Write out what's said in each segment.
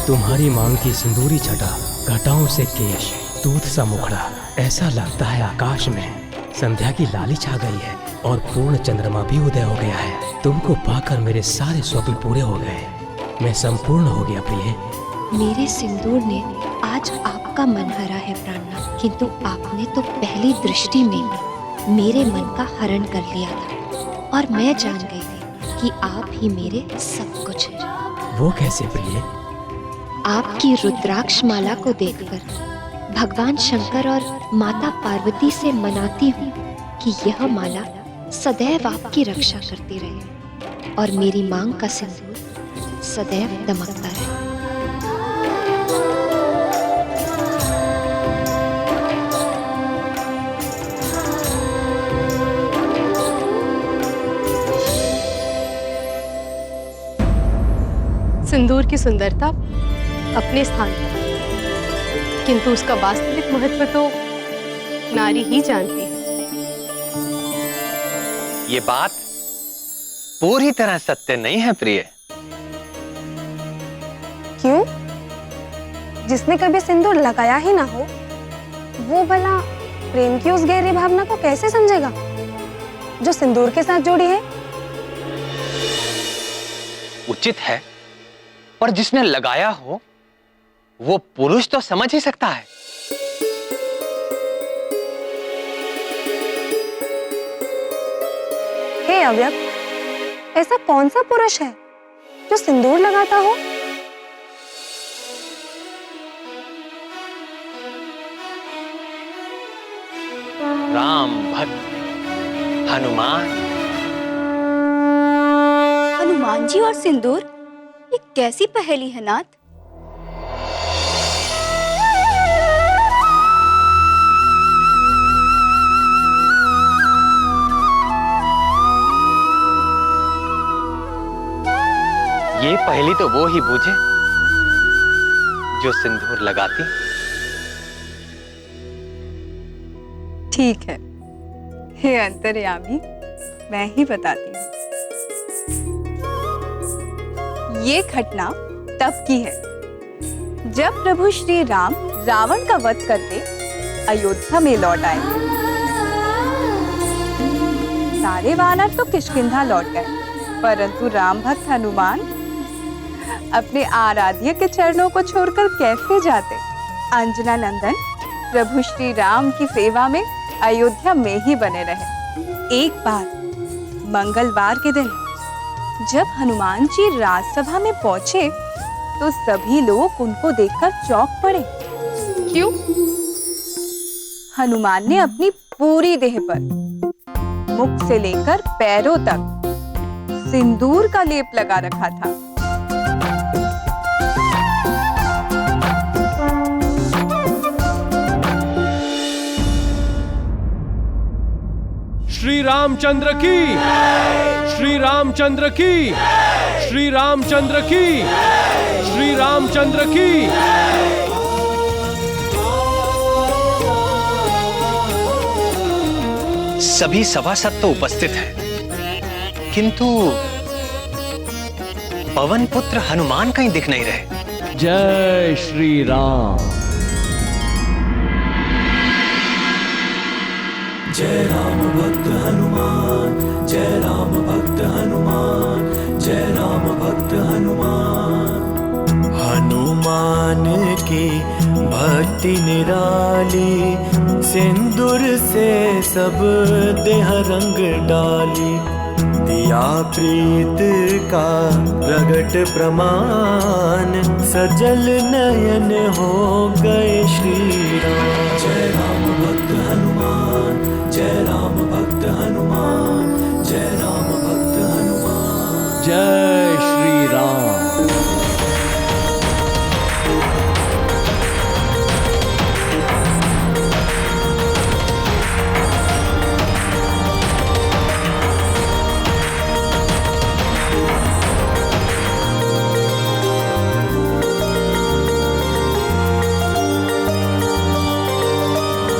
तुम्हारी मांग की सिंदूरी छटा, घटाओं से केश, दूध सा मुखड़ा, ऐसा लगता है आकाश में संध्या की लाली छा गई है और पूर्ण चंद्रमा भी उदय हो गया है। तुमको पाकर मेरे सारे स्वप्न पूरे हो गए, मैं संपूर्ण हो गया प्रिय। मेरे सिंदूर ने आज आपका मन हरा है प्राणनाथ, किंतु आपने तो पहली दृष्टि में मेरे मन का हरण कर लिया था और मैं जान गई थी कि आप ही मेरे सब कुछ हैं। वो कैसे प्रिय? आपकी रुद्राक्ष माला को देखकर भगवान शंकर और माता पार्वती से मनाती हूँ कि यह माला सदैव आपकी रक्षा करती रहे और मेरी मांग का सिंदूर सदैव दमकता रहे। सिंदूर की सुंदरता अपने स्थान पर, किंतु उसका वास्तविक महत्व तो नारी ही जानती है। ये बात पूरी तरह सत्य नहीं है प्रिय। क्यों? जिसने कभी सिंदूर लगाया ही ना हो, वो भला प्रेम की उस गहरी भावना को कैसे समझेगा जो सिंदूर के साथ जुड़ी है? उचित है, पर जिसने लगाया हो वो पुरुष तो समझ ही सकता है। हे अव्यक्त, ऐसा कौन सा पुरुष है जो सिंदूर लगाता हो? राम भक्त हनुमान। हनुमान जी और सिंदूर, ये कैसी पहेली है नाथ? ये पहेली तो वो ही बूझे जो सिंदूर लगाती। ठीक है, हे अंतर्यामी, मैं ही बताती हूँ। ये घटना तब की है जब प्रभु श्री राम रावण का वध करके अयोध्या में लौट आए। सारे वानर तो किष्किंधा लौट गए, परंतु राम भक्त हनुमान अपने आराध्य के चरणों को छोड़कर कैसे जाते? अंजना नंदन प्रभु श्री राम की सेवा में अयोध्या में ही बने रहे। एक बार मंगलवार के दिन जब हनुमान जी राजसभा में पहुंचे तो सभी लोग उनको देखकर चौंक पड़े। क्यों? हनुमान ने अपनी पूरी देह पर मुख से लेकर पैरों तक सिंदूर का लेप लगा रखा था। श्री रामचंद्र की, श्री रामचंद्र की, श्री रामचंद्र की, श्री रामचंद्र की। सभी सभासद तो उपस्थित हैं, किंतु पवन पुत्र हनुमान कहीं दिख नहीं रहे। जय श्री राम। जय राम भक्त हनुमान, जय राम भक्त हनुमान, जय राम भक्त हनुमान। हनुमान की भक्ति निराली, सिंदूर से सब देह रंग डाली। दिया प्रीत का प्रगट प्रमाण, सजल नयन हो गए श्री राम। जय राम भक्त हनुमान, जय राम भक्त हनुमान, जय राम भक्त हनुमान। जय श्री राम।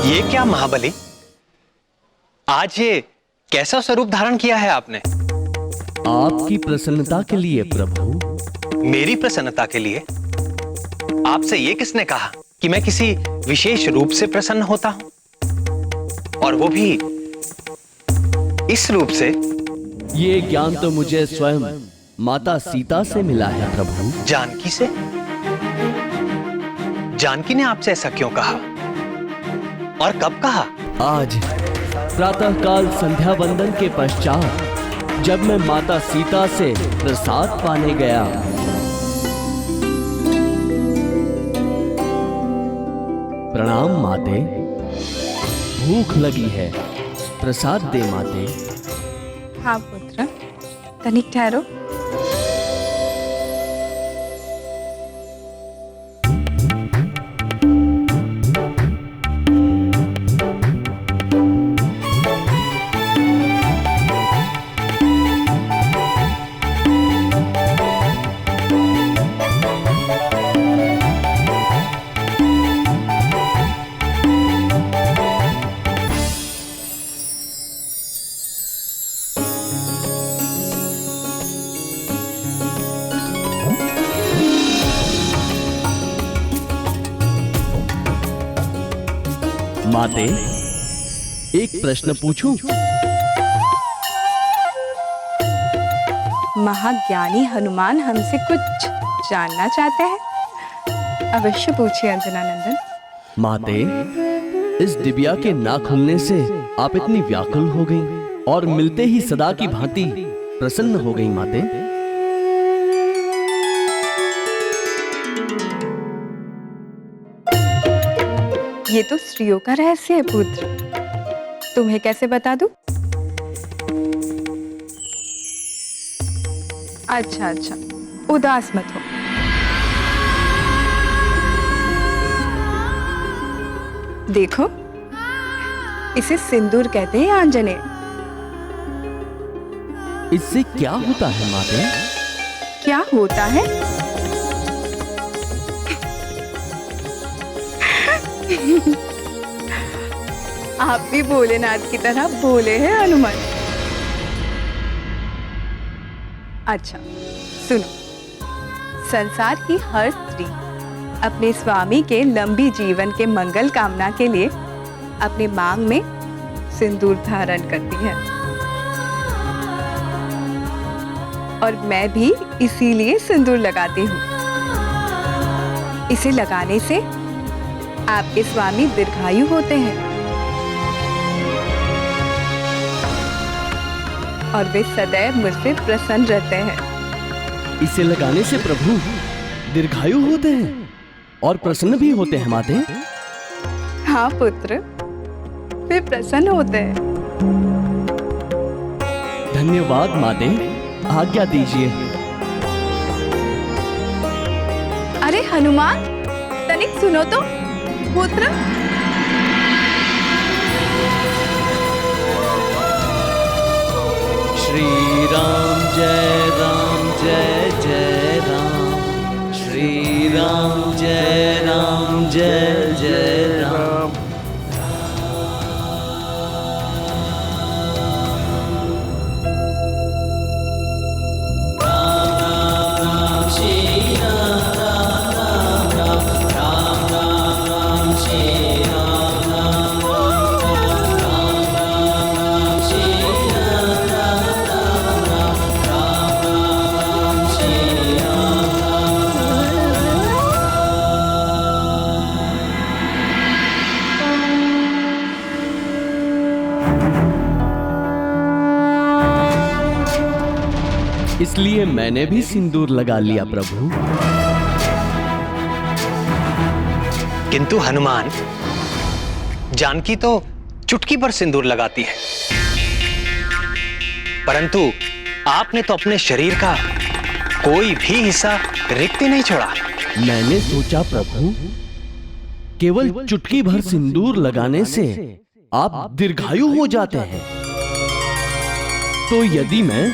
ये क्या महाबली, आज ये कैसा स्वरूप धारण किया है आपने? आपकी प्रसन्नता के लिए प्रभु। मेरी प्रसन्नता के लिए? आपसे ये किसने कहा कि मैं किसी विशेष रूप से प्रसन्न होता हूं, और वो भी इस रूप से? ये ज्ञान तो मुझे स्वयं माता सीता से मिला है प्रभु। जानकी से? जानकी ने आपसे ऐसा क्यों कहा और कब कहा? आज प्रातःकाल संध्या वंदन के पश्चात जब मैं माता सीता से प्रसाद पाने गया, प्रणाम माते, भूख लगी है, प्रसाद दे माते। हाँ पुत्र, तनिक ठहरो। माते, एक प्रश्न पूछूं? महाज्ञानी हनुमान हमसे कुछ जानना चाहते हैं। अवश्य पूछिए अंजना नंदन। माते, इस डिबिया के ना खुलने से आप इतनी व्याकुल हो गईं और मिलते ही सदा की भांति प्रसन्न हो गईं माते। ये तो स्त्रियों का रहस्य है पुत्र, तुम्हें कैसे बता दूं? अच्छा अच्छा, उदास मत हो। देखो, इसे सिंदूर कहते हैं आंजनेय। इससे क्या होता है माते? क्या होता है? आप भी भोलेनाथ की तरह भोले हैं हनुमान। अच्छा सुनो, संसार की हर स्त्री अपने स्वामी के लंबी जीवन के मंगल कामना के लिए अपने मांग में सिंदूर धारण करती है, और मैं भी इसीलिए सिंदूर लगाती हूँ। इसे लगाने से आपके स्वामी दीर्घायु होते हैं और वे सदैव मुझसे प्रसन्न रहते हैं। इसे लगाने से प्रभु दीर्घायु होते हैं और प्रसन्न भी होते हैं माते? हाँ पुत्र, वे प्रसन्न होते हैं। धन्यवाद माते, आज्ञा दीजिए। अरे हनुमान, तनिक सुनो तो पुत्र। श्री राम जय राम जय जय राम, श्री राम जय राम जय जय राम। इसलिए मैंने भी सिंदूर लगा लिया प्रभु। किंतु हनुमान, जानकी तो चुटकी पर सिंदूर लगाती है, परंतु आपने तो अपने शरीर का कोई भी हिस्सा रिक्त नहीं छोड़ा। मैंने सोचा प्रभु, केवल चुटकी भर सिंदूर लगाने से आप दीर्घायु हो जाते हैं, तो यदि मैं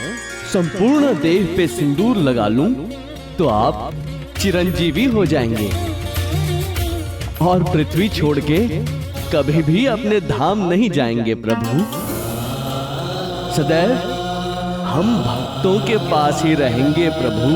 संपूर्ण देह पे सिंदूर लगा लूं तो आप चिरंजीवी हो जाएंगे और पृथ्वी छोड़ के कभी भी अपने धाम नहीं जाएंगे प्रभु। सदैव हम भक्तों के पास ही रहेंगे प्रभु।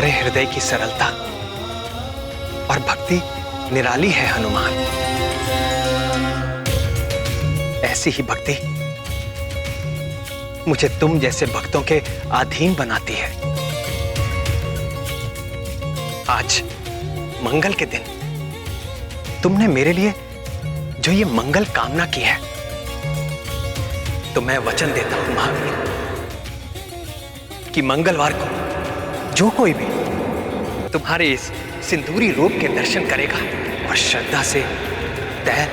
तुम्हारे हृदय की सरलता और भक्ति निराली है हनुमान। ऐसी ही भक्ति मुझे तुम जैसे भक्तों के अधीन बनाती है। आज मंगल के दिन तुमने मेरे लिए जो ये मंगल कामना की है, तो मैं वचन देता हूं महावीर कि मंगलवार को जो कोई भी तुम्हारे इस सिंदूरी रूप के दर्शन करेगा और श्रद्धा से तैल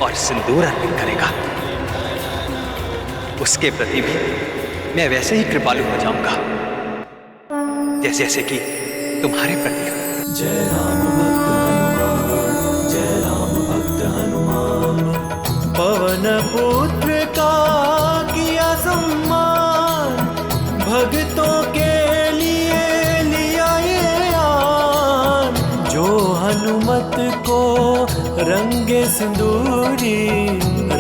और सिंदूर अर्पित करेगा, उसके प्रति भी मैं वैसे ही कृपालु हो जाऊंगा जैसे जैसे कि तुम्हारे प्रति। जय राम भक्त हनुमान, जय राम भक्त हनुमान। पवन पुत्र का किया सम्मान, भक्तों के लिए लिया ये आन। जो हनुमत को रंगे सिंदूरी,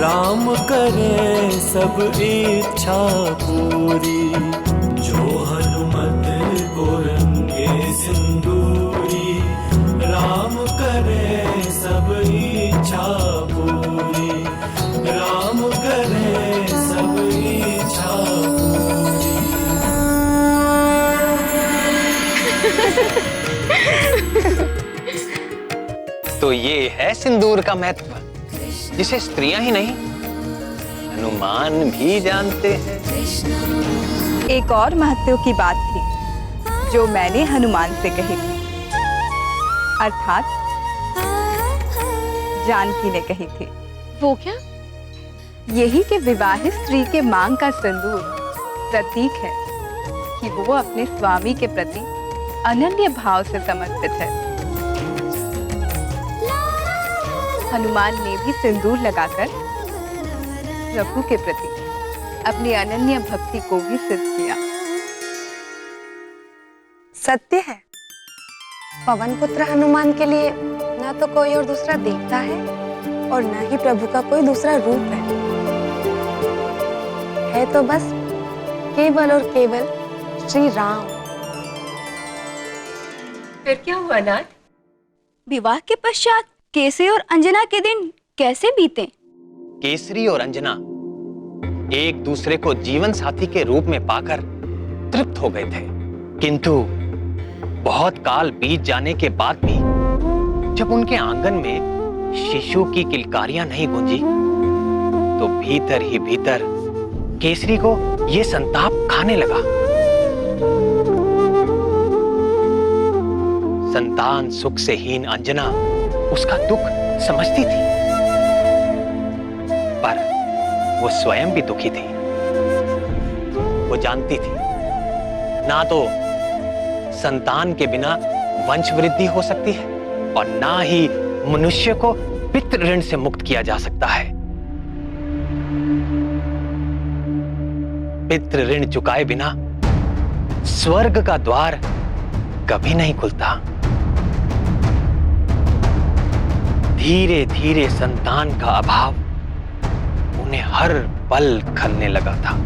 राम करे सब इच्छा पूरी। जो हनुमत को रंगे सिंदूरी, राम करे सब इच्छा पूरी। राम करे सब इच्छा पूरी। तो ये है सिंदूर का महत्व, जिसे स्त्रियां ही नहीं हनुमान भी जानते हैं। एक और महत्व की बात थी जो मैंने हनुमान से कही थी, अर्थात जानकी ने कही थी। वो क्या? यही कि विवाहित स्त्री के मांग का सिंदूर प्रतीक है कि वो अपने स्वामी के प्रति अनन्य भाव से समर्पित है। हनुमान ने भी सिंदूर लगाकर प्रभु के प्रति अपनी अनन्य भक्ति को भी सिद्ध किया। सत्य है, पवन पुत्र हनुमान के लिए न तो कोई और दूसरा देवता है और न ही प्रभु का कोई दूसरा रूप है तो बस केवल और केवल श्री राम। फिर क्या हुआ नाथ? विवाह के पश्चात केसरी और अंजना के दिन कैसे बीते? केसरी और अंजना एक दूसरे को जीवन साथी के रूप में पाकर तृप्त हो गए थे, किंतु बहुत काल बीत जाने के बाद भी जब उनके आंगन में शिशु की किलकारियां नहीं गूंजी, तो भीतर ही भीतर केसरी को यह संताप खाने लगा। संतान सुख से हीन अंजना उसका दुख समझती थी, पर वो स्वयं भी दुखी थी। वो जानती थी ना तो संतान के बिना वंश वृद्धि हो सकती है और ना ही मनुष्य को पितृ ऋण से मुक्त किया जा सकता है। पितृ ऋण चुकाए बिना स्वर्ग का द्वार कभी नहीं खुलता। धीरे धीरे संतान का अभाव उन्हें हर पल खलने लगा था।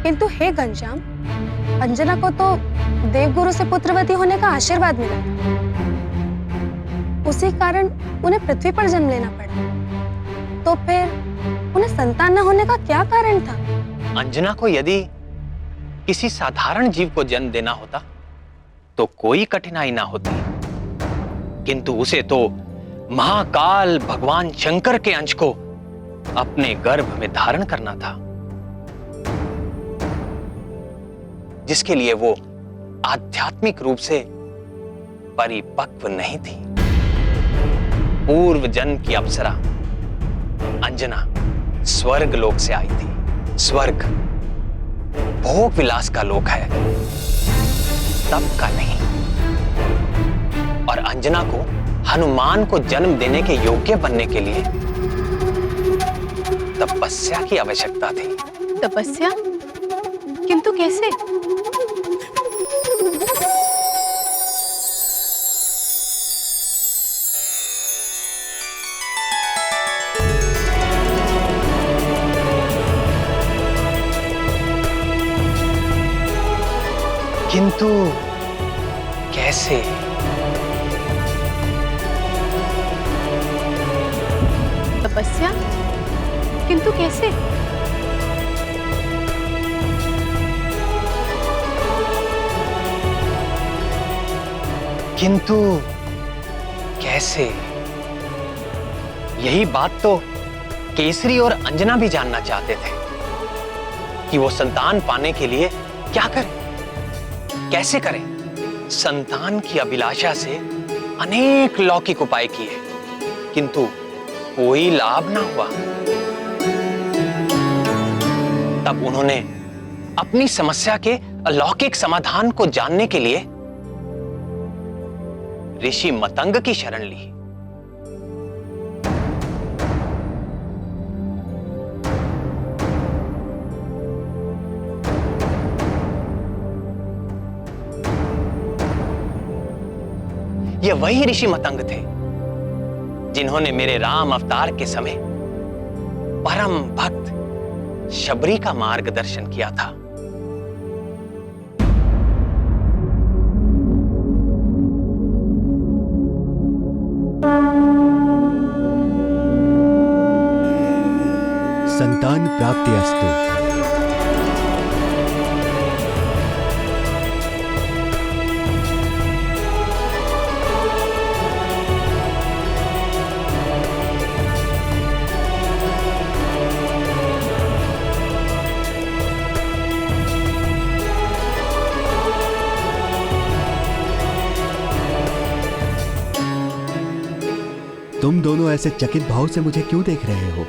किंतु हे घनश्याम, अंजना को तो देवगुरु से पुत्रवती होने का आशीर्वाद मिला था, उसी कारण उन्हें पृथ्वी पर जन्म लेना पड़ा। तो फिर उन्हें संतान न होने का क्या कारण था? अंजना को यदि किसी साधारण जीव को जन्म देना होता तो कोई कठिनाई ना होती, किंतु उसे तो महाकाल भगवान शंकर के अंश को अपने गर्भ में धारण करना था, जिसके लिए वो आध्यात्मिक रूप से परिपक्व नहीं थी। पूर्व जन्म की अप्सरा अंजना स्वर्ग लोक से आई थी। स्वर्ग भोग विलास का लोक है, तप का नहीं। और अंजना को हनुमान को जन्म देने के योग्य बनने के लिए तपस्या की आवश्यकता थी। तपस्या? किंतु कैसे? किंतु कैसे? तपस्या? किंतु कैसे? किंतु कैसे? यही बात तो केसरी और अंजना भी जानना चाहते थे कि वो संतान पाने के लिए क्या करें, कैसे करें। संतान की अभिलाषा से अनेक लौकिक उपाय किए, किंतु कोई लाभ ना हुआ। तब उन्होंने अपनी समस्या के अलौकिक समाधान को जानने के लिए ऋषि मतंग की शरण ली। ये वही ऋषि मतंग थे जिन्होंने मेरे राम अवतार के समय परम भक्त शबरी का मार्गदर्शन किया था। संतान प्राप्ति अस्तु। तुम दोनों ऐसे चकित भाव से मुझे क्यों देख रहे हो?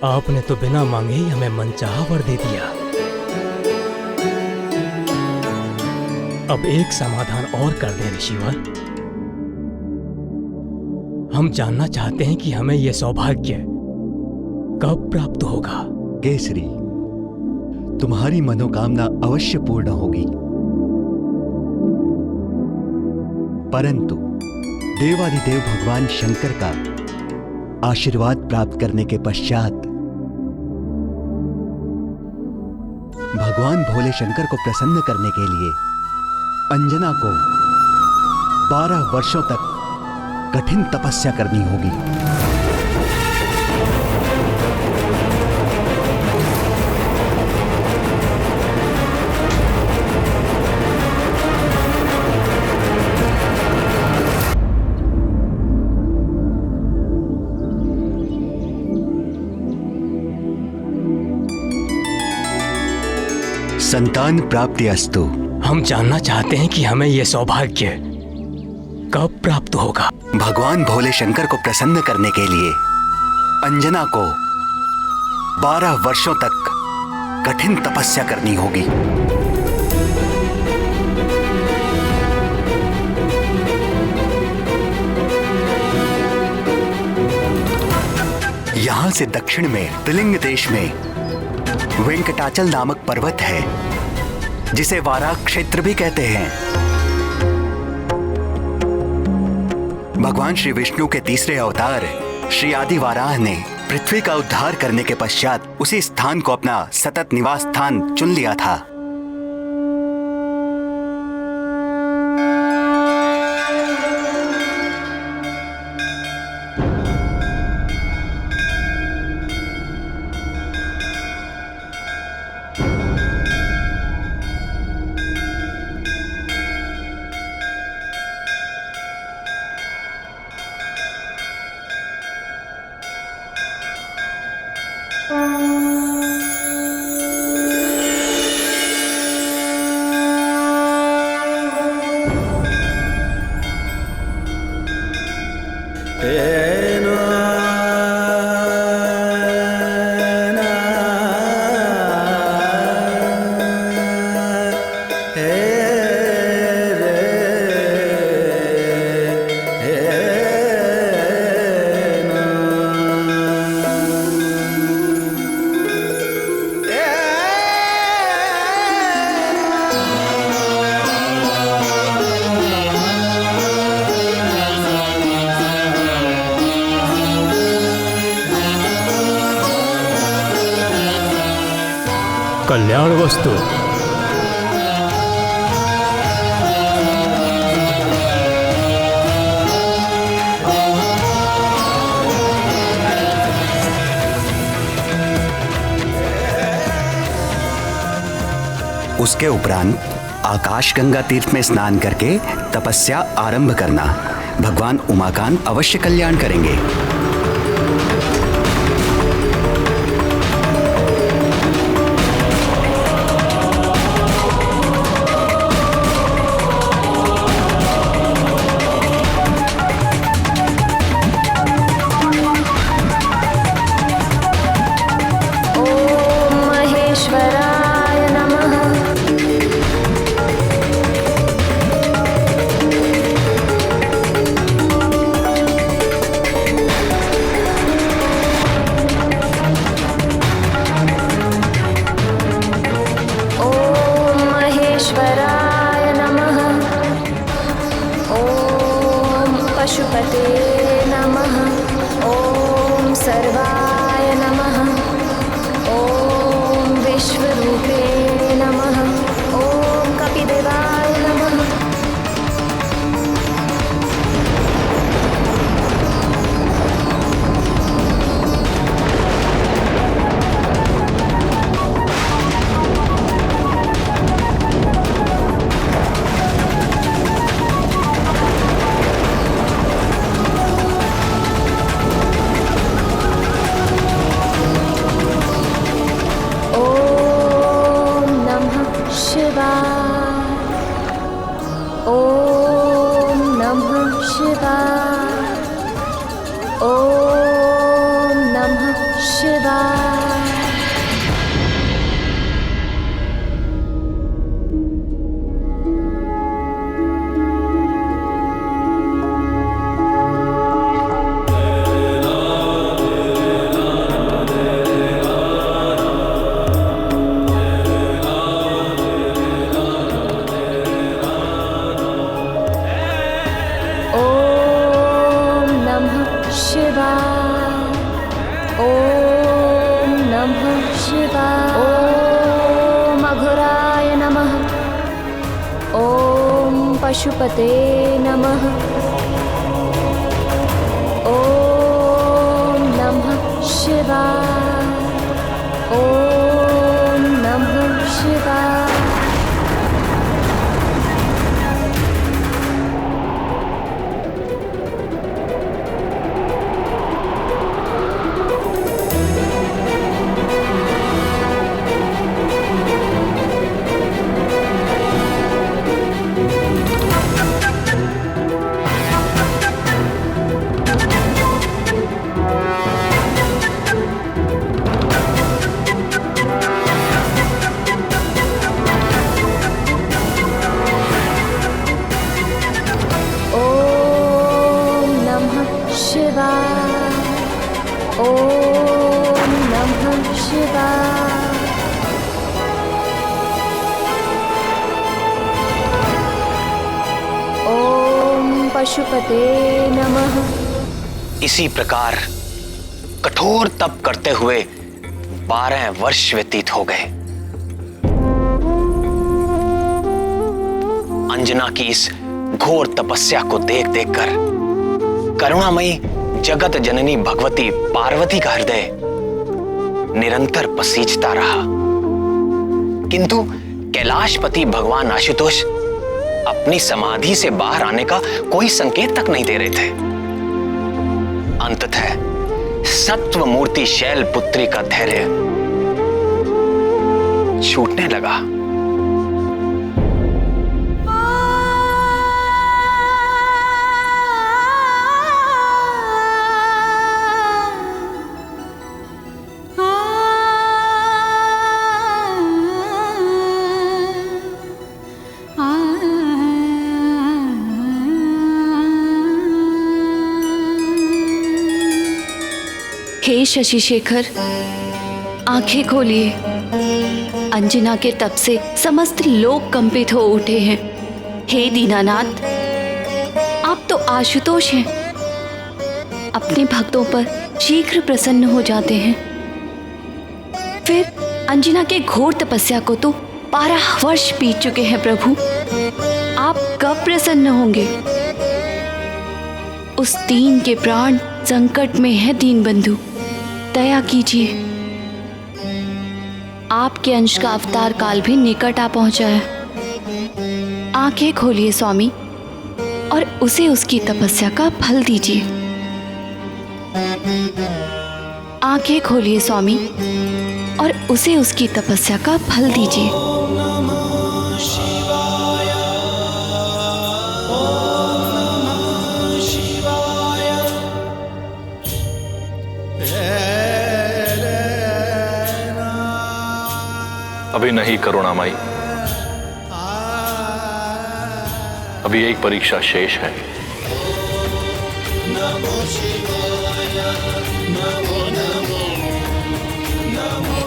आपने तो बिना मांगे ही हमें मनचाहा वर दे दिया। अब एक समाधान और कर दे ऋषिवर। हम जानना चाहते हैं कि हमें यह सौभाग्य कब प्राप्त होगा। केसरी, तुम्हारी मनोकामना अवश्य पूर्ण होगी, परंतु देवाधिदेव भगवान शंकर का आशीर्वाद प्राप्त करने के पश्चात भगवान भोले शंकर को प्रसन्न करने के लिए अंजना को 12 वर्षों तक कठिन तपस्या करनी होगी। संतान प्राप्ति अस्तु। हम जानना चाहते हैं कि हमें यह सौभाग्य कब प्राप्त होगा। भगवान भोले शंकर को प्रसन्न करने के लिए अंजना को 12 वर्षों तक कठिन तपस्या करनी होगी। यहां से दक्षिण में त्रिलिंग देश में वेंकटाचल नामक पर्वत है, जिसे वाराह क्षेत्र भी कहते हैं। भगवान श्री विष्णु के तीसरे अवतार श्री आदि वाराह ने पृथ्वी का उद्धार करने के पश्चात उसी स्थान को अपना सतत निवास स्थान चुन लिया था। कल्याण वस्तु। उसके उपरांत आकाश गंगा तीर्थ में स्नान करके तपस्या आरंभ करना। भगवान उमाकांत अवश्य कल्याण करेंगे। पशुपते नमः। ओम सर्वाय नमः। ओम विश्वरूपे नमः। ओम कपिदेवाय नमः। पशुपते नमः। ओम नमः शिवाय। ओम नमः शिवाय। पशुपते नमः। इसी प्रकार कठोर तप करते हुए 12 वर्ष व्यतीत हो गए। अंजना की इस घोर तपस्या को देख देखकर करुणामयी जगत जननी भगवती पार्वती का हृदय निरंतर पसीजता रहा, किंतु कैलाशपति भगवान आशुतोष अपनी समाधि से बाहर आने का कोई संकेत तक नहीं दे रहे थे। अंततः सत्व मूर्ति शैलपुत्री का धैर्य छूटने लगा। हे शशि शेखर, आंखें खोलिए। अंजना के तप से समस्त लोग कंपित हो उठे हैं। हे दीनानाथ, आप तो आशुतोष हैं, अपने भक्तों पर शीघ्र प्रसन्न हो जाते हैं। फिर अंजना के घोर तपस्या को तो 12 वर्ष बीत चुके हैं प्रभु, आप कब प्रसन्न होंगे? उस दीन के प्राण संकट में है दीनबंधु, दया कीजिए। आपके अंश का अवतार काल भी निकट आ पहुंचा है। आंखें खोलिए स्वामी और उसे उसकी तपस्या का फल दीजिए। आंखें खोलिए स्वामी और उसे उसकी तपस्या का फल दीजिए। अभी नहीं करुणामाई, अभी एक परीक्षा शेष है। नमो शिवाय, नमो नमो, नमो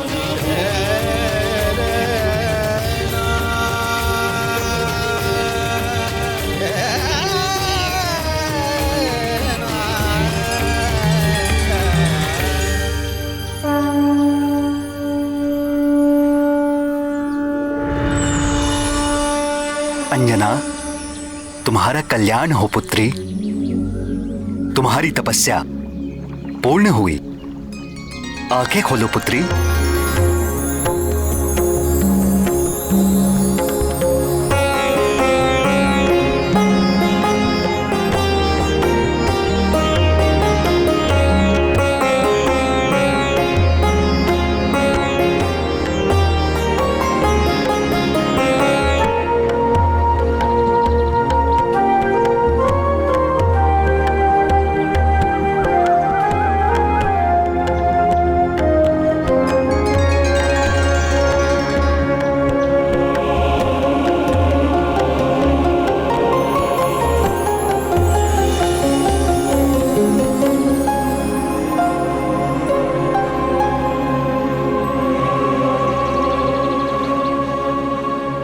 अंजना, तुम्हारा कल्याण हो पुत्री। तुम्हारी तपस्या पूर्ण हुई। आंखें खोलो पुत्री।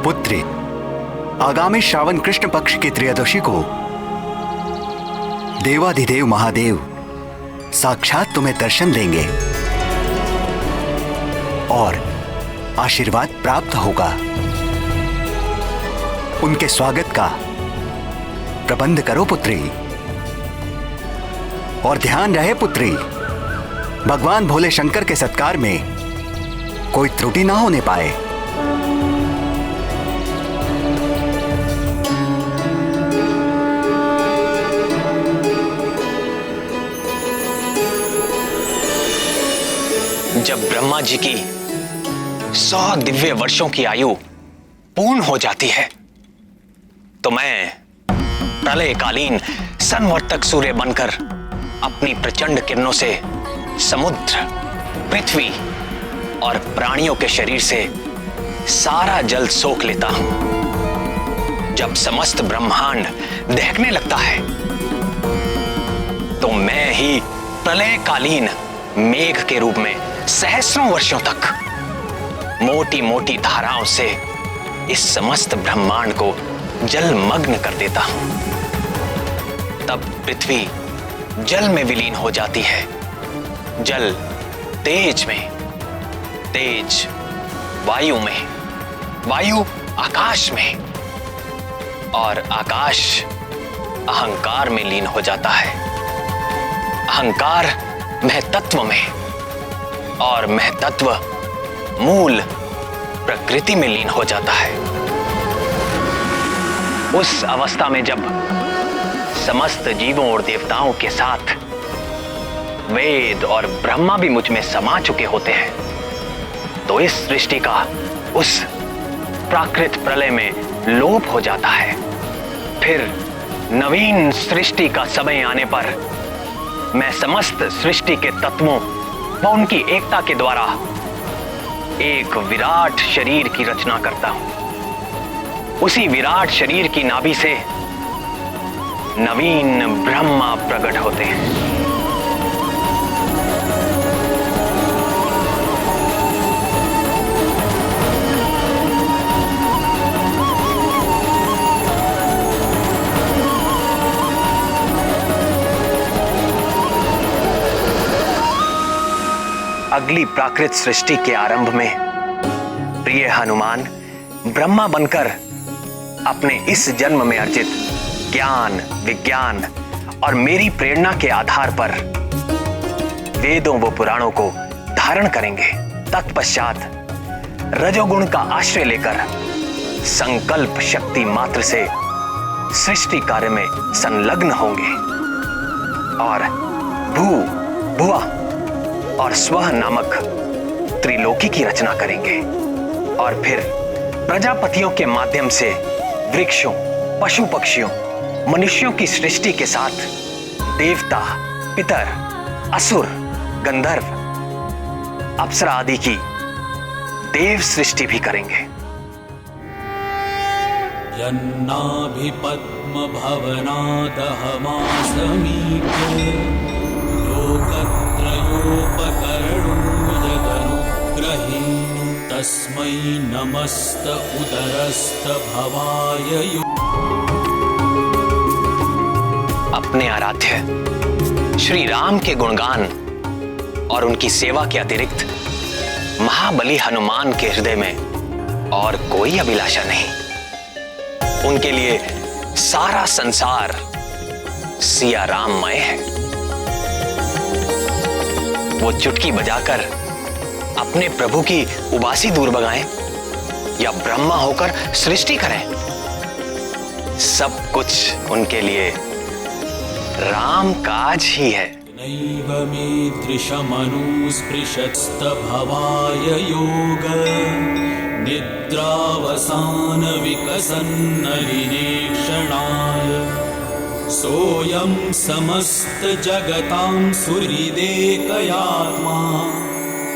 पुत्री, आगामी श्रावण कृष्ण पक्ष की त्रयोदशी को देवाधिदेव महादेव साक्षात तुम्हें दर्शन देंगे और आशीर्वाद प्राप्त होगा। उनके स्वागत का प्रबंध करो पुत्री। और ध्यान रहे पुत्री, भगवान भोले शंकर के सत्कार में कोई त्रुटि ना होने पाए। जब ब्रह्मा जी की 100 दिव्य वर्षों की आयु पूर्ण हो जाती है तो मैं प्रलयकालीन संवर्तक सूर्य बनकर अपनी प्रचंड किरणों से समुद्र, पृथ्वी और प्राणियों के शरीर से सारा जल सोख लेता हूं। जब समस्त ब्रह्मांड दहकने लगता है तो मैं ही प्रलयकालीन मेघ के रूप में सहस्रों वर्षों तक मोटी मोटी धाराओं से इस समस्त ब्रह्मांड को जलमग्न कर देता हूं। तब पृथ्वी जल में विलीन हो जाती है, जल तेज में, तेज वायु में, वायु आकाश में और आकाश अहंकार में लीन हो जाता है, अहंकार महतत्व में और महतत्व मूल प्रकृति में लीन हो जाता है। उस अवस्था में जब समस्त जीवों और देवताओं के साथ वेद और ब्रह्मा भी मुझ में समा चुके होते हैं तो इस सृष्टि का उस प्राकृत प्रलय में लोप हो जाता है। फिर नवीन सृष्टि का समय आने पर मैं समस्त सृष्टि के तत्वों व उनकी एकता के द्वारा एक विराट शरीर की रचना करता हूं। उसी विराट शरीर की नाभि से नवीन ब्रह्मा प्रकट होते हैं। अगली प्राकृत सृष्टि के आरंभ में प्रिय हनुमान ब्रह्मा बनकर अपने इस जन्म में अर्जित ज्ञान, विज्ञान और मेरी प्रेरणा के आधार पर वेदों व पुराणों को धारण करेंगे। तत्पश्चात रजोगुण का आश्रय लेकर संकल्प शक्ति मात्र से सृष्टि कार्य में संलग्न होंगे और भू, भुवा और स्वः नामक त्रिलोकी की रचना करेंगे और फिर प्रजापतियों के माध्यम से वृक्षों, पशु पक्षियों, मनुष्यों की सृष्टि के साथ देवता, पितर, असुर, गंधर्व, अप्सरा आदि की देव सृष्टि भी करेंगे। यन्नाभिपद्मभवनादहमासमीक्य लोकत्रयोपकरणो यदनुग्रहे तस्मै नमस्त उदरस्त भवाय। अपने आराध्य श्री राम के गुणगान और उनकी सेवा के अतिरिक्त महाबली हनुमान के हृदय में और कोई अभिलाषा नहीं। उनके लिए सारा संसार सिया राममय है। वो चुटकी बजाकर अपने प्रभु की उबासी दूर भगाएं या ब्रह्मा होकर सृष्टि करें, सब कुछ उनके लिए राम काज ही है। नैव मे दृशमनुस्पृशस्तभवाय योग निद्रावसान विकसन्नलिनेक्षणाय सोऽयं समस्त जगतां सुहृदेकयात्मा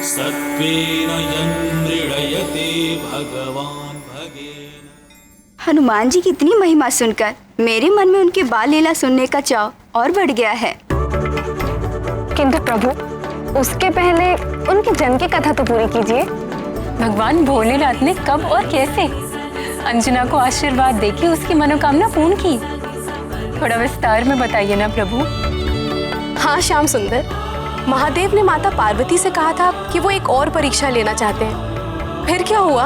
सत्त्वेन यन्मृडयते भगवान् भगेन। हनुमान जी की इतनी महिमा सुनकर मेरे मन में उनके बाल लीला सुनने का चाव और बढ़ गया है। किंतु प्रभु, उसके पहले उनके जन्म की कथा तो पूरी कीजिए। भगवान भोलेनाथ ने कब और कैसे अंजना को आशीर्वाद देके उसकी मनोकामना पूर्ण की, थोड़ा विस्तार में बताइए ना प्रभु। हाँ श्याम सुंदर, महादेव ने माता पार्वती से कहा था कि वो एक और परीक्षा लेना चाहते हैं। फिर क्या हुआ?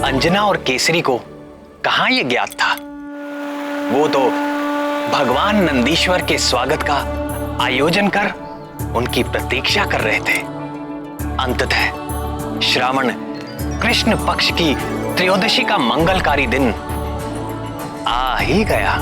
अंजना और केसरी को कहां यह ज्ञात था? वो तो भगवान नंदीश्वर के स्वागत का आयोजन कर उनकी प्रतीक्षा कर रहे थे। अंततः श्रावण कृष्ण पक्ष की त्रयोदशी का मंगलकारी दिन आ ही गया।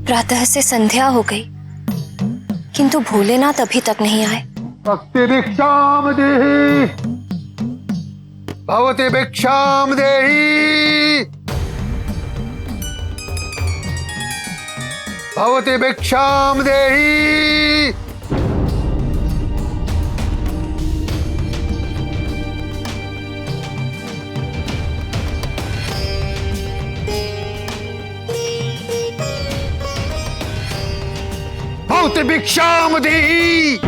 प्रातः से संध्या हो गई, किंतु भोलेनाथ अभी तक नहीं आए। भक्ति भिक्षाम देहि, भवति भिक्षाम देहि, भवति भिक्षाम देहि। भवति भिक्षाम देहि।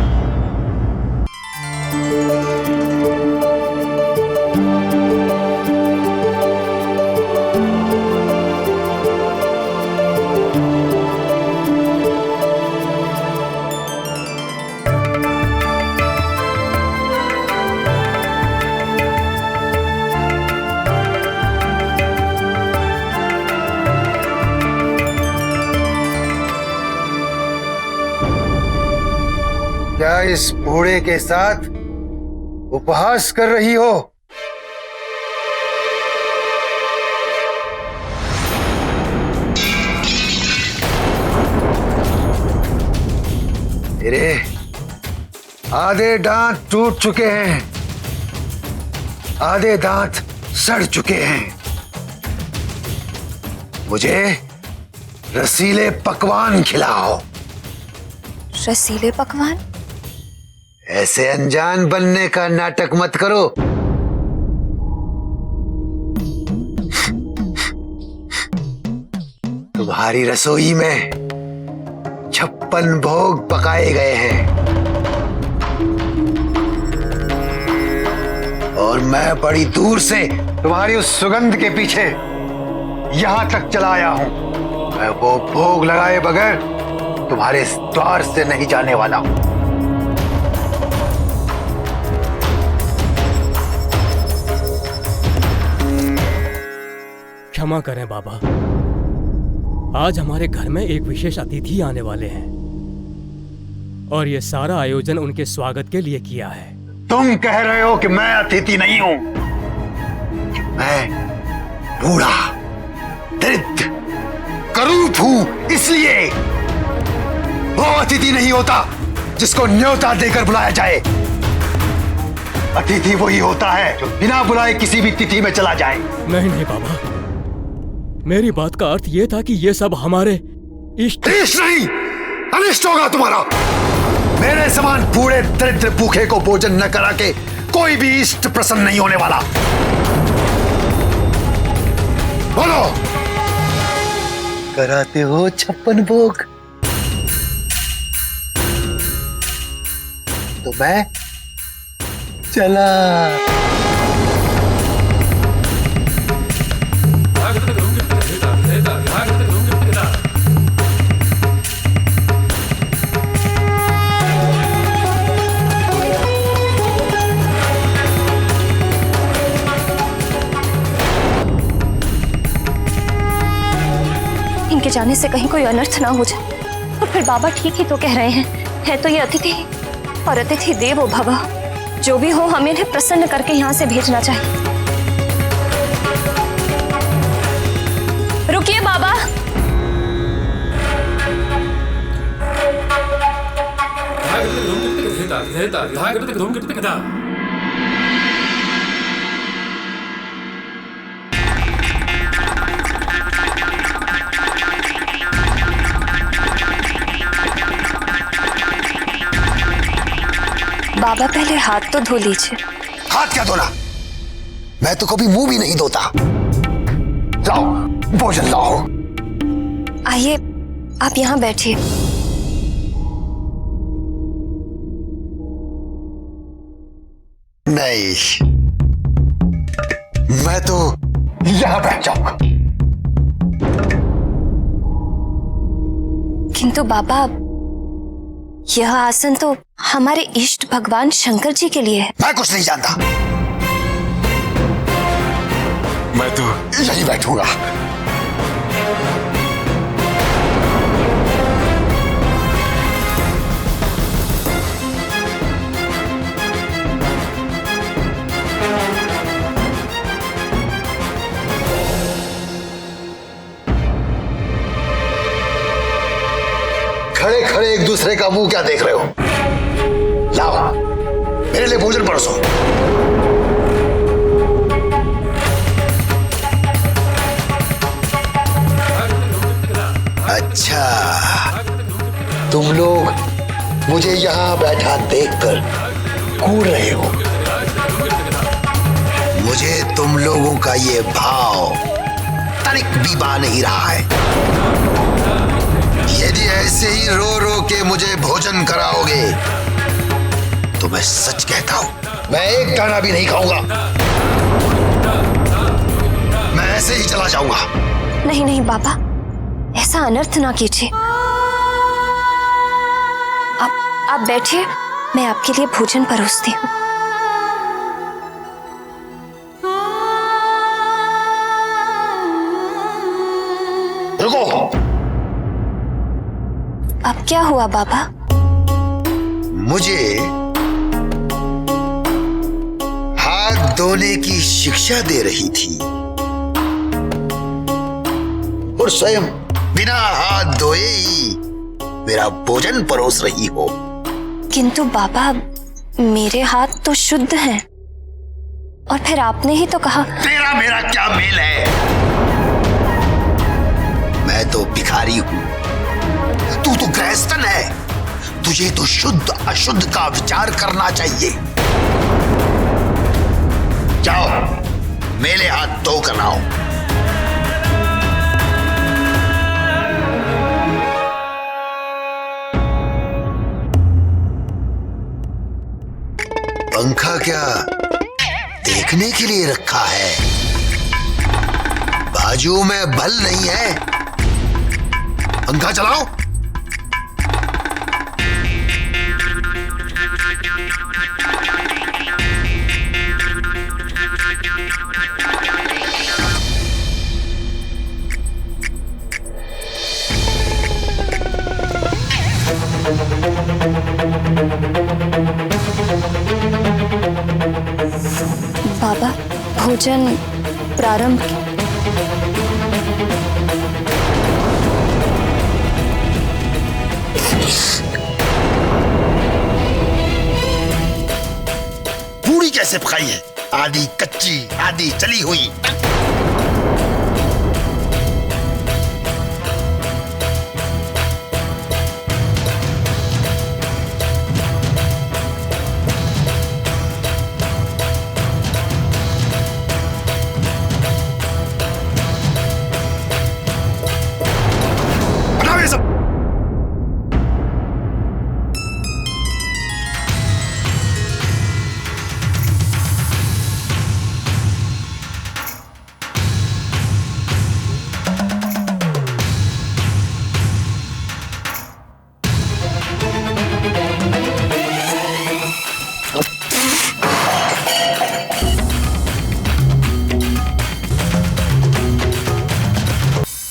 इस बूढ़े के साथ उपहास कर रही हो? तेरे आधे दांत टूट चुके हैं, आधे दांत सड़ चुके हैं। मुझे रसीले पकवान खिलाओ। रसीले पकवान? ऐसे अनजान बनने का नाटक मत करो। तुम्हारी रसोई में 56 भोग पकाए गए हैं और मैं बड़ी दूर से तुम्हारी उस सुगंध के पीछे यहां तक चला आया हूं। मैं वो भोग लगाए बगैर तुम्हारे इस द्वार से नहीं जाने वाला हूं। क्षमा करें बाबा, आज हमारे घर में एक विशेष अतिथि आने वाले हैं और ये सारा आयोजन उनके स्वागत के लिए किया है। तुम कह रहे हो कि मैं अतिथि नहीं हूं? मैं बूढ़ा दरिद्र करूप हूं, इसलिए वो अतिथि नहीं होता जिसको न्योता देकर बुलाया जाए। अतिथि वही होता है जो बिना बुलाए किसी भी तिथि में चला जाए। नहीं नहीं बाबा, मेरी बात का अर्थ ये था कि ये सब हमारे इष्ट नहीं, अनिष्ट होगा तुम्हारा। मेरे समान बूढ़े दरिद्र भूखे को भोजन न करा के कोई भी इष्ट प्रसन्न नहीं होने वाला। बोलो, कराते हो 56 भोग? तो मैं चला। इनके जाने से कहीं कोई अनर्थ ना हो जाए। और फिर बाबा ठीक ही तो कह रहे हैं, है तो ये अतिथि और अतिथि देवो भव। जो भी हो, हमें इन्हें प्रसन्न करके यहाँ से भेजना चाहिए। रुकिए बाबा। बाबा पहले हाथ तो धो लीजिए। हाथ क्या धोना? मैं तो कभी मुंह भी नहीं धोता। लाओ भोजन लाओ। आइए, आप यहाँ बैठिए। नहीं, मैं तो यहाँ बैठ जाऊंगा। किंतु बाबा, यह आसन तो हमारे इष्ट भगवान शंकर जी के लिए है। मैं कुछ नहीं जानता, मैं तो यहीं बैठूंगा। खड़े खड़े एक दूसरे का मुंह क्या देख रहे हो? लाओ, मेरे लिए भोजन परोसो। अच्छा, तुम लोग मुझे यहां बैठा देखकर कूद रहे हो। मुझे तुम लोगों का ये भाव तनिक भी बा नहीं रहा है। यदि ऐसे ही रो रो के मुझे भोजन कराओगे तो मैं सच कहता हूं, मैं एक दाना भी नहीं खाऊंगा। मैं ऐसे ही चला जाऊंगा। नहीं नहीं बाबा, ऐसा अनर्थ ना कीजिए। आप बैठिए, मैं आपके लिए भोजन परोसती हूँ। रुको। अब क्या हुआ बाबा? मुझे हाथ धोने की शिक्षा दे रही थी और स्वयं बिना हाथ धोए ही मेरा भोजन परोस रही हो। किंतु बाबा, मेरे हाथ तो शुद्ध हैं। और फिर आपने ही तो कहा। तेरा मेरा क्या मेल है? मैं तो भिखारी हूं, तू तो गृहस्थन है। तुझे तो शुद्ध अशुद्ध का विचार करना चाहिए। जाओ, मेरे हाथ धो कर आओ। पंखा क्या देखने के लिए रखा है? बाजू में बल नहीं है। पंखा चलाओ। बाबा, भोजन प्रारंभ। पूरी कैसे पकाई है? आधी कच्ची, आधी चली हुई।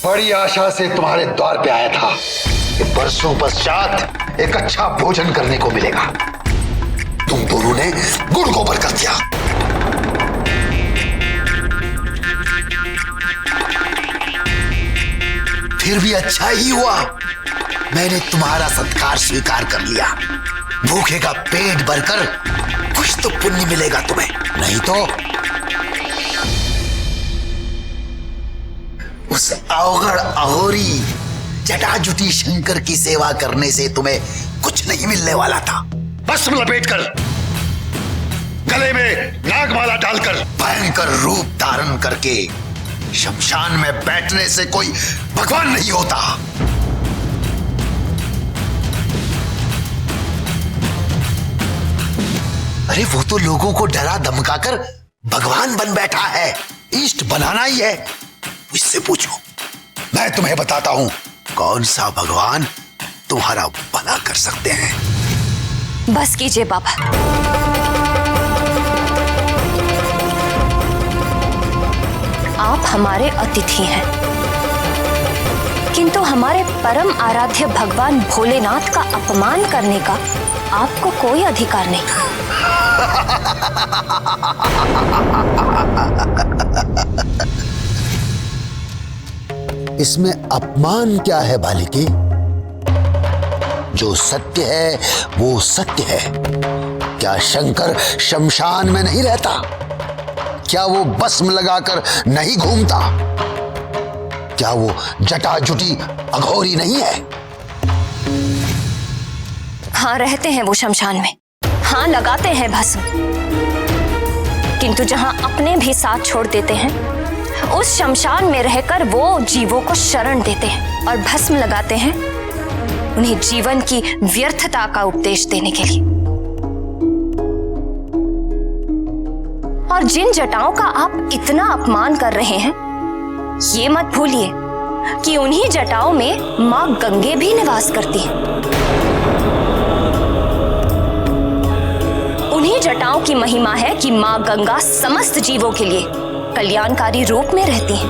बड़ी आशा से तुम्हारे द्वार पे आया था कि बरसों पश्चात एक अच्छा भोजन करने को मिलेगा। तुम दोनों ने गुड़ गोबर कर दिया। फिर भी अच्छा ही हुआ, मैंने तुम्हारा सत्कार स्वीकार कर लिया। भूखे का पेट भरकर कुछ तो पुण्य मिलेगा तुम्हें, नहीं तो उस अवगढ़ अहोरी जटाजुटी शंकर की सेवा करने से तुम्हें कुछ नहीं मिलने वाला था। भस्म लपेटकर, गले में नागमाला डालकर, भयंकर रूप धारण करके शमशान में बैठने से कोई भगवान नहीं होता। अरे वो तो लोगों को डरा धमकाकर भगवान बन बैठा है। इष्ट बनाना ही है। मुझसे पूछो, मैं तुम्हें बताता हूं कौन सा भगवान तुम्हारा भला कर सकते हैं। बस कीजिए बाबा। आप हमारे अतिथि हैं, किंतु हमारे परम आराध्य भगवान भोलेनाथ का अपमान करने का आपको कोई अधिकार नहीं। इसमें अपमान क्या है बालिके? जो सत्य है वो सत्य है। क्या शंकर शमशान में नहीं रहता? क्या वो भस्म लगाकर नहीं घूमता? क्या वो जटाजुटी अघोरी नहीं है? हाँ, रहते हैं वो शमशान में। हाँ, लगाते हैं भस्म, किंतु जहां अपने भी साथ छोड़ देते हैं, उस शमशान में रहकर वो जीवों को शरण देते हैं और भस्म लगाते हैं उन्हें जीवन की व्यर्थता का उपदेश देने के लिए। और जिन जटाओं का आप इतना अपमान कर रहे हैं, ये मत भूलिए कि उन्हीं जटाओं में मां गंगे भी निवास करती हैं। उन्हीं जटाओं की महिमा है कि मां गंगा समस्त जीवों के लिए कल्याणकारी रूप में रहती हैं।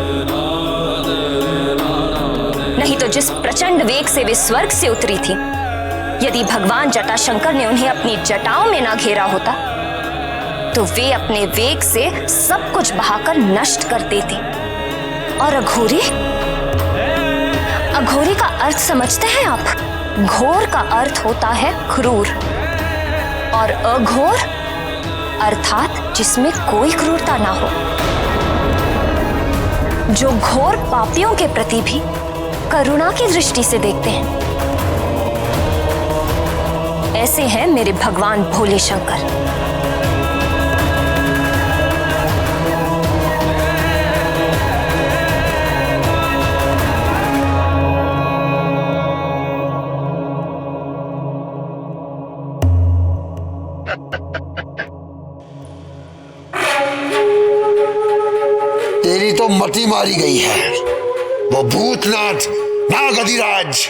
नहीं तो जिस प्रचंड वेग से वे स्वर्ग से उतरी थी, यदि भगवान जटाशंकर ने उन्हें अपनी जटाओं में ना घेरा होता तो वे अपने वेग से सब कुछ बहाकर नष्ट कर देते। और अघोरी, अघोरी का अर्थ समझते हैं आप? घोर का अर्थ होता है क्रूर और अघोर अर्थात जिसमें कोई क्रूरता ना हो, जो घोर पापियों के प्रति भी करुणा की दृष्टि से देखते हैं। ऐसे हैं मेरे भगवान भोले शंकर। तेरी तो मति मारी गई है। वो भूतनाथ नागधिराज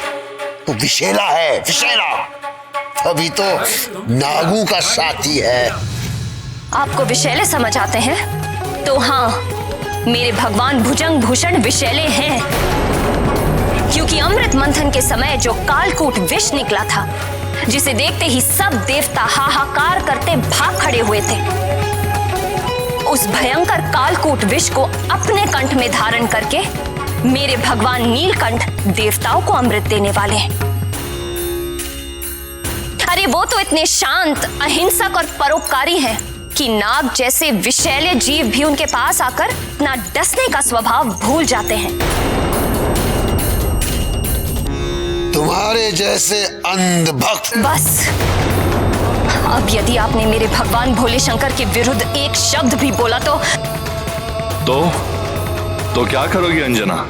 वो विशेला है, विशेला। अभी तो नागों का साथी है। आपको विशैले समझ आते हैं तो हाँ, मेरे भगवान भुजंग भूषण विशैले हैं, क्योंकि अमृत मंथन के समय जो कालकूट विष निकला था, जिसे देखते ही सब देवता हाहाकार करते भाग खड़े हुए थे, उस भयंकर कालकूट विष को अपने कंठ में धारण करके मेरे भगवान नीलकंठ देवताओं को अमृत देने वाले हैं। अरे वो तो इतने शांत, अहिंसक और परोपकारी हैं कि नाग जैसे विषैले जीव भी उनके पास आकर अपना डसने का स्वभाव भूल जाते हैं। तुम्हारे जैसे अंधभक्त। बस अब यदि आपने मेरे भगवान भोले शंकर के विरुद्ध एक शब्द भी बोला तो क्या करोगी अंजना?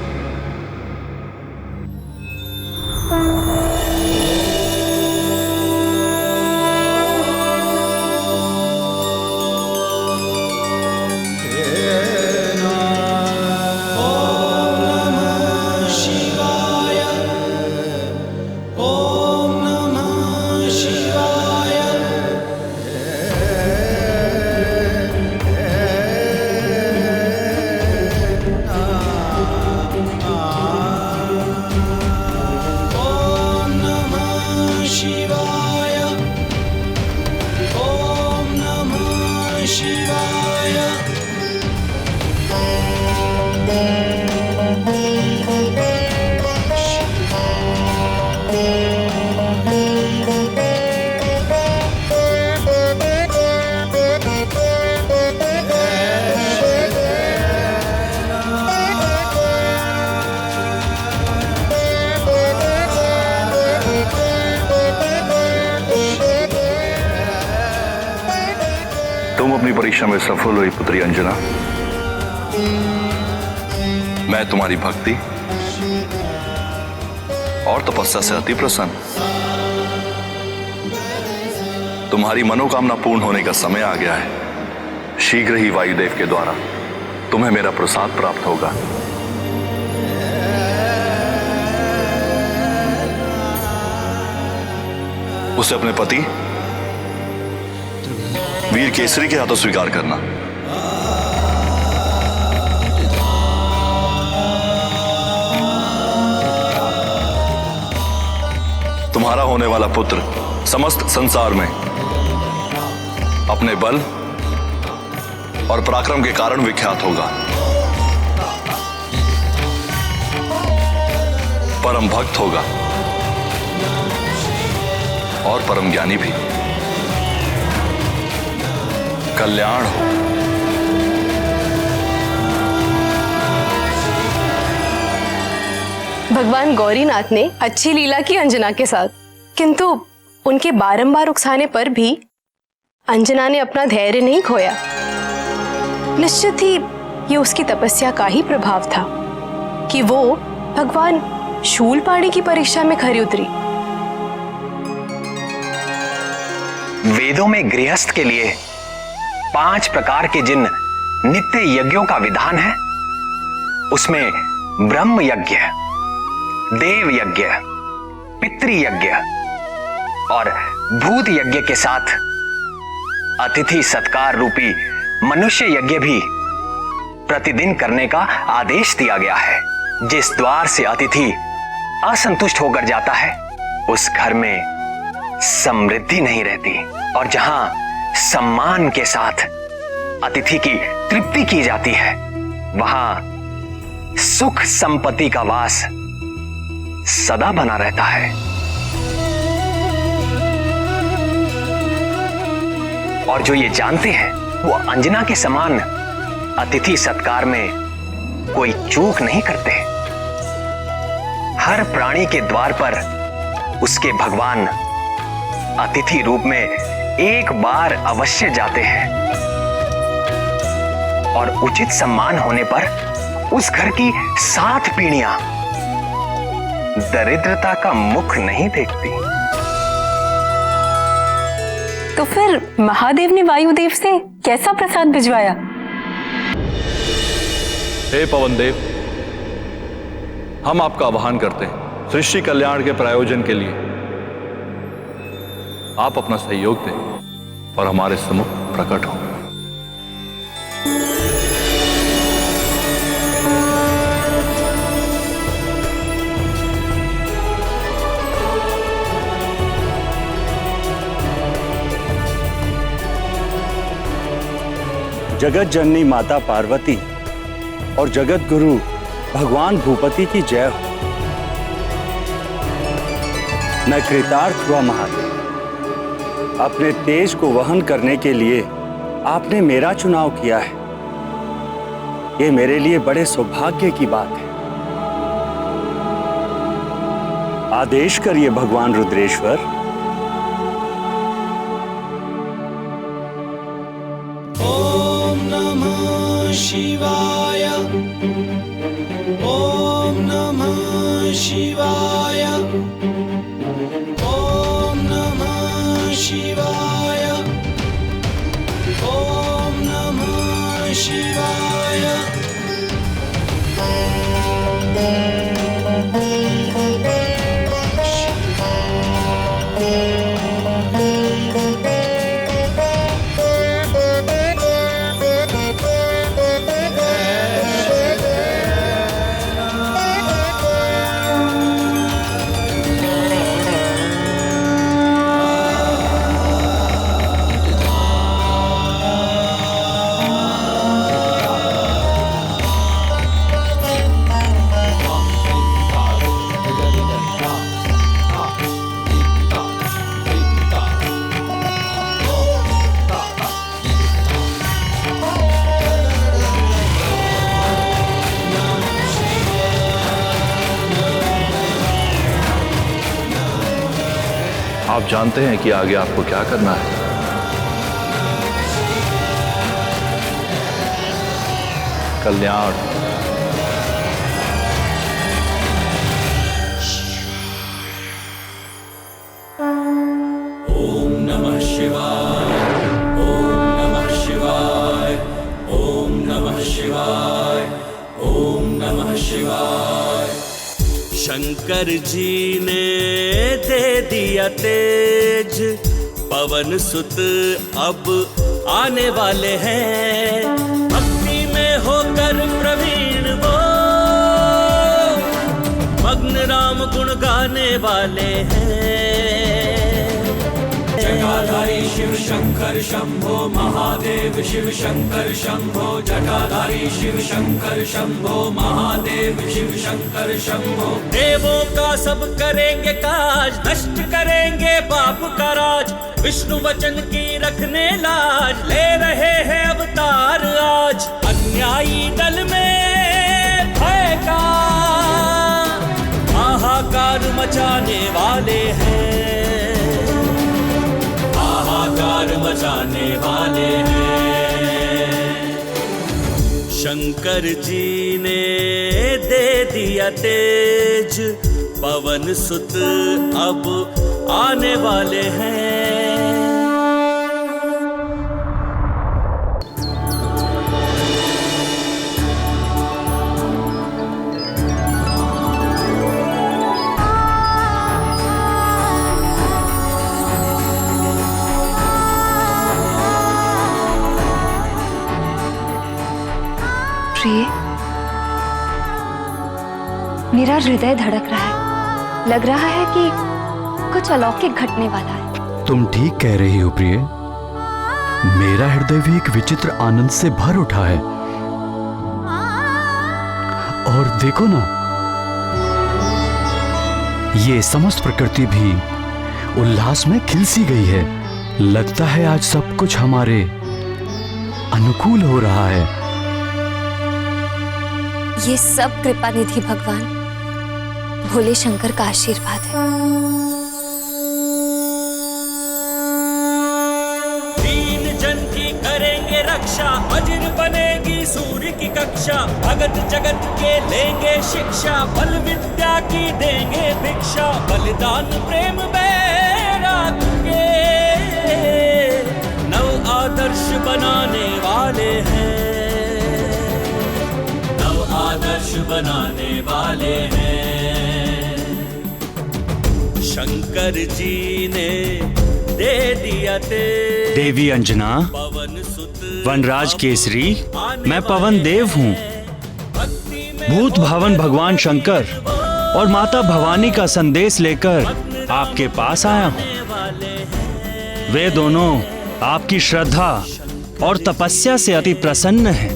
अपनी परीक्षा में सफल हुई पुत्री अंजना। मैं तुम्हारी भक्ति और तपस्या से अति प्रसन्न। तुम्हारी मनोकामना पूर्ण होने का समय आ गया है। शीघ्र ही वायुदेव के द्वारा तुम्हें मेरा प्रसाद प्राप्त होगा। उसे अपने पति वीर केसरी के हाथों स्वीकार करना। तुम्हारा होने वाला पुत्र समस्त संसार में अपने बल और पराक्रम के कारण विख्यात होगा। परम भक्त होगा और परम ज्ञानी भी। कल्याण हो। भगवान गौरीनाथ ने अच्छी लीला की अंजना के साथ, किंतु उनके बारंबार उकसाने पर भी अंजना ने अपना धैर्य नहीं खोया। निश्चित ही ये उसकी तपस्या का ही प्रभाव था कि वो भगवान शूलपाणी की परीक्षा में खरी उतरी। वेदों में गृहस्थ के लिए 5 प्रकार के जिन नित्य यज्ञों का विधान है, उसमें ब्रह्म यज्ञ, देव यज्ञ, पितृ यज्ञ और भूत यज्ञ के साथ अतिथि सत्कार रूपी मनुष्य यज्ञ भी प्रतिदिन करने का आदेश दिया गया है। जिस द्वार से अतिथि असंतुष्ट होकर जाता है, उस घर में समृद्धि नहीं रहती और जहां सम्मान के साथ अतिथि की तृप्ति की जाती है, वहां सुख संपत्ति का वास सदा बना रहता है। और जो ये जानते हैं वो अंजना के समान अतिथि सत्कार में कोई चूक नहीं करते। हर प्राणी के द्वार पर उसके भगवान अतिथि रूप में एक बार अवश्य जाते हैं और उचित सम्मान होने पर उस घर की 7 पीढ़ियां दरिद्रता का मुख नहीं देखती। तो फिर महादेव ने वायुदेव से कैसा प्रसाद भिजवाया? हे पवन देव, हम आपका आह्वान करते हैं सृष्टि कल्याण के प्रायोजन के लिए आप अपना सहयोग दें और हमारे सम्मुख प्रकट हो। जगत जननी माता पार्वती और जगत गुरु भगवान भूपति की जय हो। मैं कृतार्थ हुआ महादेव, अपने तेज को वहन करने के लिए आपने मेरा चुनाव किया है। ये मेरे लिए बड़े सौभाग्य की बात है। आदेश करिए भगवान रुद्रेश्वर। ओम नमः शिवाय, ओम नमः शिवाय, ओम नमः शिवाय, ओम नमः शिवाय। आप जानते हैं कि आगे आपको क्या करना है। कल्याण। ओम नमः शिवाय, ओम नमः शिवाय, ओम नमः शिवाय, ओम नमः शिवाय। शंकर जी ने दे दिया तेज, पवन सुत अब आने वाले हैं। भक्ति में होकर प्रवीण वो, मग्न राम गुण गाने वाले हैं। जटाधारी शिव शंकर शंभो महादेव, शिव शंकर शंभो। जटाधारी शिव शंकर शंभो महादेव, शिव शंकर शंभो। देवों का सब करेंगे काज, नष्ट करेंगे पाप का राज। विष्णु वचन की रखने लाज, ले रहे हैं अवतार आज। अन्यायी दल में भय का हाहाकार मचाने वाले हैं, हाहाकार मचाने वाले हैं। शंकर जी ने दे दिया तेज, पवन सुत अब आने वाले हैं। प्रिय, मेरा हृदय धड़क रहा है। लग रहा है कि कुछ अलौकिक घटने वाला है। तुम ठीक कह रही हो प्रिय। मेरा हृदय भी एक विचित्र आनंद से भर उठा है। और देखो ना, ये समस्त प्रकृति भी उल्लास में खिल सी गई है। लगता है आज सब कुछ हमारे अनुकूल हो रहा है। ये सब कृपा निधि भगवान भोले शंकर का आशीर्वाद है। दीन जन की करेंगे रक्षा, वज्र बनेगी सूर्य की कक्षा। भगत जगत के लेंगे शिक्षा, बल विद्या की देंगे भिक्षा। बलिदान प्रेम बैराग के नव आदर्श बनाने वाले हैं, नव आदर्श बनाने वाले हैं। शंकर जी ने दे दिया तेज। देवी अंजना, वनराज केसरी, मैं पवन देव हूँ। भूत भावन भगवान शंकर और माता भवानी का संदेश लेकर आपके पास आया हूँ। वे दोनों आपकी श्रद्धा और तपस्या से अति प्रसन्न हैं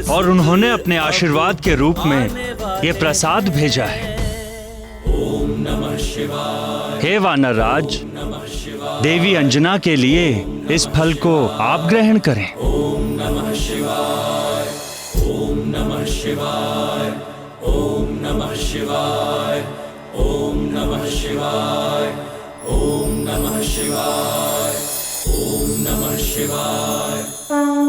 और उन्होंने अपने आशीर्वाद के रूप में ये प्रसाद भेजा है। ओम नमः शिवाय। हे वानर राज, देवी अंजना के लिए इस फल को आप ग्रहण करें। ओम नमः शिवाय, ओम नमः शिवाय, ओम नमः शिवाय, ओम नमः शिवाय, ओम नमः शिवाय, ओम नमः शिवाय।